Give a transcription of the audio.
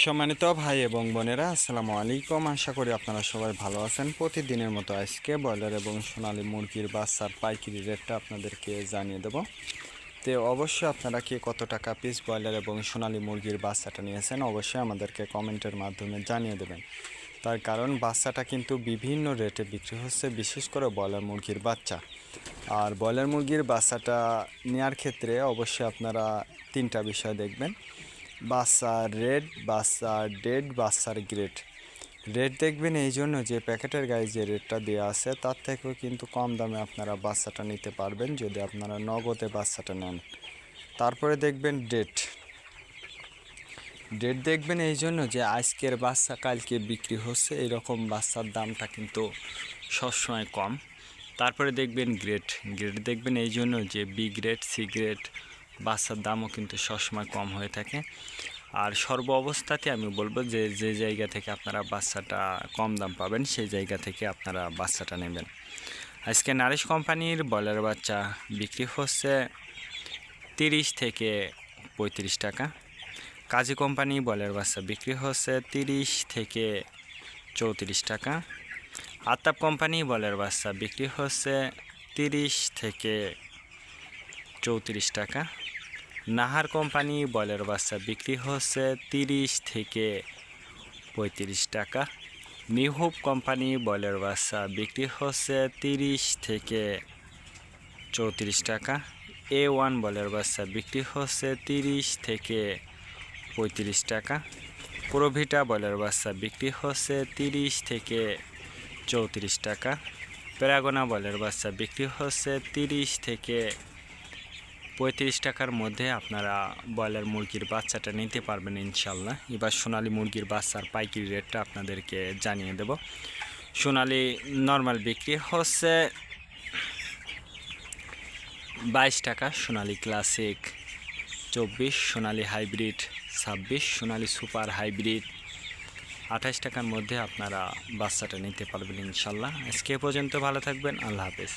সম্মানিত ভাই এবং বোনেরা, আসসালামু আলাইকুম। আশা করি আপনারা সবাই ভালো আছেন। প্রতিদিনের মতো আজকে ব্রয়লার এবং সোনালী মুরগির বাচ্চার পাইকারি রেটটা আপনাদেরকে জানিয়ে দেব। তো অবশ্যই আপনারা কি কত টাকা পিস ব্রয়লার এবং সোনালী মুরগির বাচ্চাটা নিয়েছেন অবশ্যই আমাদেরকে কমেন্টের মাধ্যমে জানিয়ে দেবেন। তার কারণ বাচ্চাটা কিন্তু বিভিন্ন রেটে বিক্রি হচ্ছে, বিশেষ করে ব্রয়লার মুরগির বাচ্চা। আর ব্রয়লার মুরগির বাচ্চাটা নেওয়ার ক্ষেত্রে অবশ্যই আপনারা তিনটা বিষয় দেখবেন: বাচ্চার রেট, বাচ্চার ডেট, বাচ্চার গ্রেড। রেট দেখবেন এই জন্য যে প্যাকেটের গায়ে যে রেটটা দেওয়া আছে তার থেকেও কিন্তু কম দামে আপনারা বাচ্চাটা নিতে পারবেন যদি আপনারা নগদে বাচ্চাটা নেন। তারপরে দেখবেন ডেট। ডেট দেখবেন এই জন্য যে আজকের বাচ্চা কালকে বিক্রি হচ্ছে, এরকম বাচ্চার দামটা কিন্তু সবসময় কম। তারপরে দেখবেন গ্রেড। গ্রেড দেখবেন এই জন্য যে বি গ্রেড, সি গ্রেড বাচ্চার দামও কিন্তু সবসময় কম হয়ে থাকে। আর সর্ব অবস্থাতে আমি বলবো যে যে জায়গা থেকে আপনারা বাচ্চাটা কম দাম পাবেন সেই জায়গা থেকে আপনারা বাচ্চাটা নেবেন। আজকে নারিশ কোম্পানির ব্রয়লার বাচ্চা বিক্রি হচ্ছে 30 থেকে 35 টাকা। কাজী কোম্পানি ব্রয়লার বাচ্চা বিক্রি হচ্ছে 30 থেকে 34 টাকা। আতাপ কোম্পানি ব্রয়লার বাচ্চা বিক্রি হচ্ছে 30 থেকে 34 টাকা। নাহার কোম্পানি ব্রয়লার বাচ্চা বিক্রি হচ্ছে 30 থেকে 35 টাকা। নিহুব কোম্পানি ব্রয়লার বাচ্চা বিক্রি হচ্ছে 30 থেকে 34 টাকা। A1 ব্রয়লার বাচ্চা বিক্রি হচ্ছে 30 থেকে 35 টাকা। প্রোভিটা ব্রয়লার বাচ্চা বিক্রি হচ্ছে 30 থেকে 34 টাকা। প্যারাগোনা ব্রয়লার বাচ্চা বিক্রি হচ্ছে 30 থেকে 35 টাকার মধ্যে আপনারা ব্রয়লার মুরগির বাচ্চাটা নিতে পারবেন ইনশাল্লাহ। এবার সোনালী মুরগির বাচ্চার পাইকারি রেটটা আপনাদেরকে জানিয়ে দেব। সোনালী নর্মাল বিক্রি হচ্ছে 22 টাকা, সোনালী ক্লাসিক 24, সোনালী হাইব্রিড 26, সোনালী সুপার হাইব্রিড 28 টাকার মধ্যে আপনারা বাচ্চাটা নিতে পারবেন ইনশাল্লাহ। আজকে পর্যন্ত ভালো থাকবেন, আল্লাহ হাফেজ।